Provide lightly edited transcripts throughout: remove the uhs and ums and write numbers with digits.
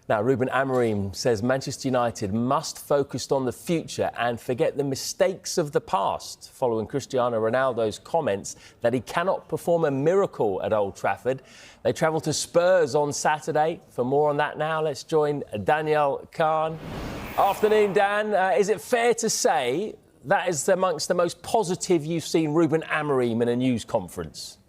Now, Ruben Amorim says Manchester United must focus on the future and forget the mistakes of the past, following Cristiano Ronaldo's comments that he cannot perform a miracle at Old Trafford. They travel to Spurs on Saturday. For more on that now, let's join Daniel Khan. Afternoon, Dan. Is it fair to say that is amongst the most positive you've seen Ruben Amorim in a news conference?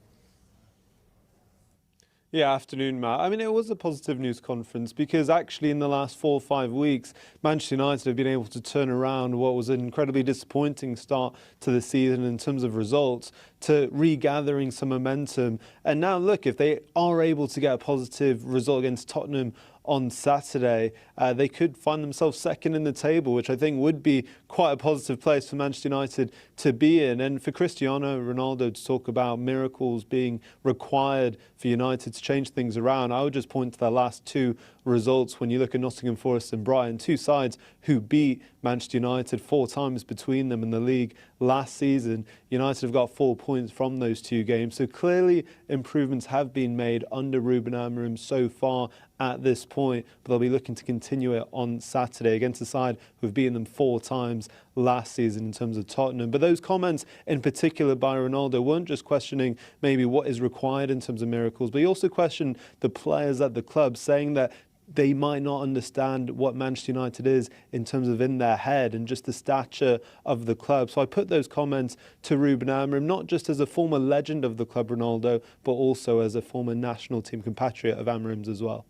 Yeah, afternoon, Matt. I mean, it was a positive news conference because actually in the last 4 or 5 weeks, Manchester United have been able to turn around what was an incredibly disappointing start to the season in terms of results to regathering some momentum. And now, look, if they are able to get a positive result against Tottenham on Saturday, they could find themselves second in the table, which I think would be quite a positive place for Manchester United to be in. And for Cristiano Ronaldo to talk about miracles being required for United to change things around, I would just point to their last 2 results. When you look at Nottingham Forest and Brighton, 2 sides who beat Manchester United 4 times between them in the league last season. United have got 4 points from those 2 games. So clearly improvements have been made under Ruben Amorim so far at this point, but they'll be looking to continue it on Saturday against a side who've beaten them 4 times last season in terms of Tottenham. But those comments in particular by Ronaldo weren't just questioning maybe what is required in terms of miracles, but he also questioned the players at the club, saying that they might not understand what Manchester United is in terms of in their head and just the stature of the club. So I put those comments to Ruben Amorim, not just as a former legend of the club, Ronaldo, but also as a former national team compatriot of Amorim's as well.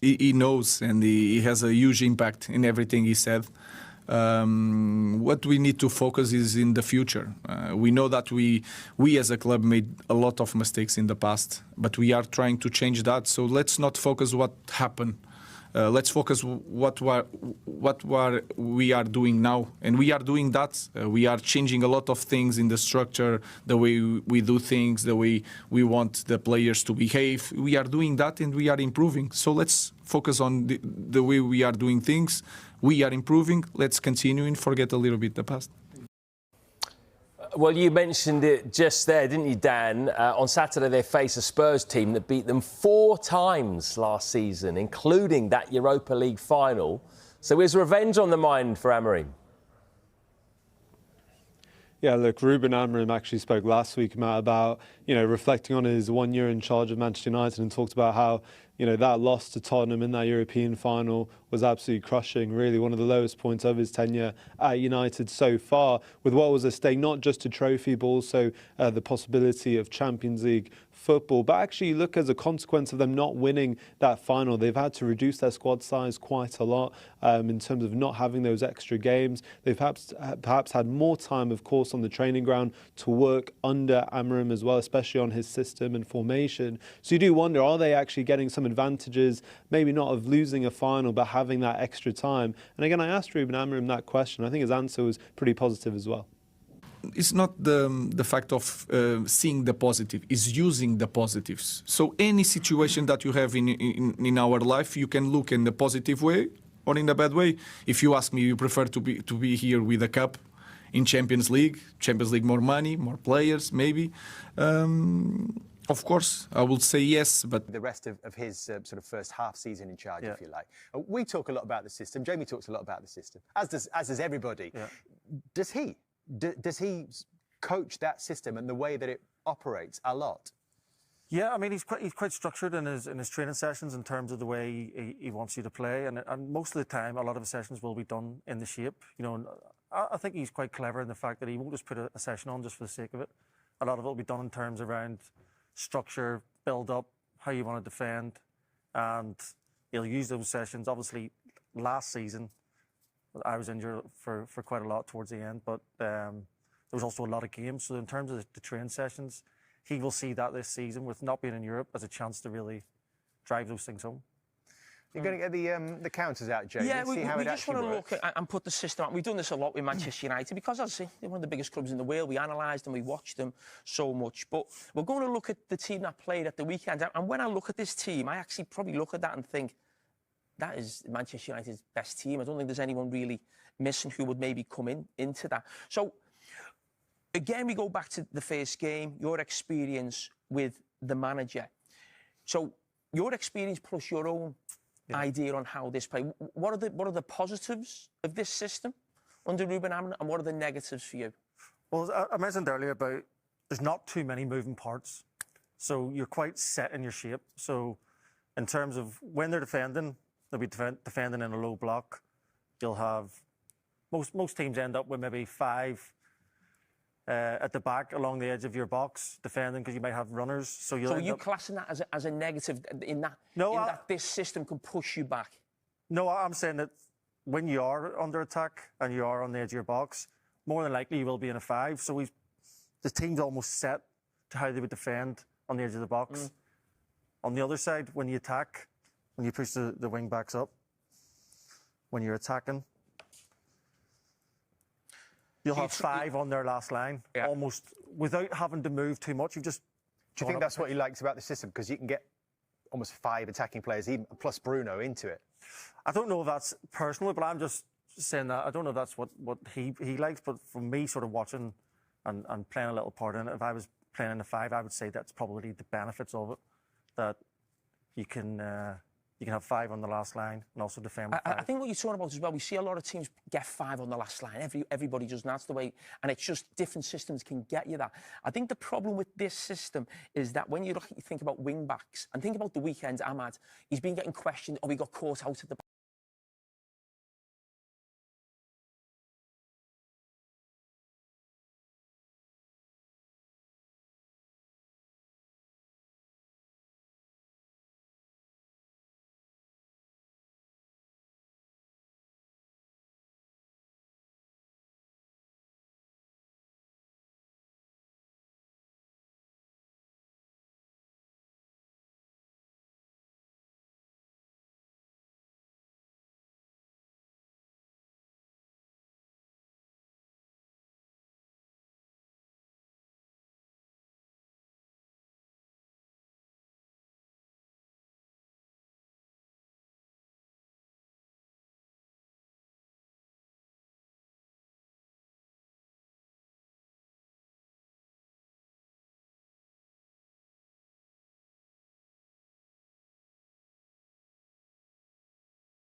He knows, and he has a huge impact in everything he said. What we need to focus is in the future. We know that we as a club made a lot of mistakes in the past, but we are trying to change that. So let's not focus what happened. Let's focus what we are doing now, and we are doing that. We are changing a lot of things in the structure, the way we do things, the way we want the players to behave. We are doing that, and we are improving. So let's focus on the way we are doing things. We are improving. Let's continue and forget a little bit the past. Well, you mentioned it just there, didn't you, Dan? On Saturday, they face a Spurs team that beat them 4 times last season, including that Europa League final. So is revenge on the mind for Amorim? Yeah, look, Ruben Amorim actually spoke last week, Matt, about, reflecting on his 1 year in charge of Manchester United and talked about how, that loss to Tottenham in that European final was absolutely crushing, really one of the lowest points of his tenure at United so far, with what was at stake, not just a trophy, but also the possibility of Champions League football. But actually, look, as a consequence of them not winning that final, they've had to reduce their squad size quite a lot in terms of not having those extra games. They've perhaps had more time, of course, on the training ground to work under Amorim as well, especially on his system and formation. So you do wonder, are they actually getting some advantages, maybe not of losing a final, but having that extra time? And again, I asked Ruben Amorim that question. I think his answer was pretty positive as well. It's not the fact of seeing the positive, it's using the positives. So any situation that you have in our life, you can look in the positive way or in the bad way. If you ask me, you prefer to be here with a cup in Champions League more money, more players, maybe. Of course, I will say yes, but the rest of his sort of first half season in charge, if you like. We talk a lot about the system. Jamie talks a lot about the system, as does everybody. Yeah. Does he coach that system and the way that it operates a lot? Yeah, I mean, he's quite structured in his training sessions in terms of the way he wants you to play, and most of the time, a lot of his sessions will be done in the shape. I think he's quite clever in the fact that he won't just put a session on just for the sake of it. A lot of it will be done in terms around structure, build up, how you want to defend, and he'll use those sessions. Obviously, last season, I was injured for quite a lot towards the end, but there was also a lot of games. So in terms of the train sessions, he will see that this season, with not being in Europe, as a chance to really drive those things home. You're going to get the counters out, Jamie. Yeah, see how we it just want to works. look at and put the system out. We've done this a lot with Manchester United because, as I say, they're one of the biggest clubs in the world. We analysed them, we watched them so much. But we're going to look at the team that played at the weekend. And when I look at this team, I actually probably look at that and think, that is Manchester United's best team. I don't think there's anyone really missing who would maybe come into that. So, again, we go back to the first game, your experience with the manager. So, your experience plus your own idea on how this play. What are the positives of this system under Ruben Amorim, and what are the negatives for you? Well, I mentioned earlier about there's not too many moving parts, so you're quite set in your shape. So in terms of when they're defending, they'll be defending in a low block. You'll have most teams end up with maybe 5 at the back along the edge of your box defending, because you might have runners. So are you classing that as a negative in that that this system can push you back? No, I'm saying that when you are under attack and you are on the edge of your box, more than likely you will be in a 5. So the team's almost set to how they would defend on the edge of the box. On the other side, when you attack, when you push the wing backs up, when you're attacking, you'll have 5 on their last line, almost without having to move too much. You've just. Do you think that's what he likes about the system? Because you can get almost 5 attacking players, even plus Bruno, into it. I don't know if that's personal, but I'm just saying that I don't know if that's what he likes. But for me, sort of watching and playing a little part in it, if I was playing in a 5, I would say that's probably the benefits of it, that you can have 5 on the last line and also defend with 5. I think what you're talking about as well, we see a lot of teams get 5 on the last line. Everybody does, and that's the way. And it's just different systems can get you that. I think the problem with this system is that when you think about wing backs and think about the weekend, Ahmad, he's been getting questioned, he got caught out at the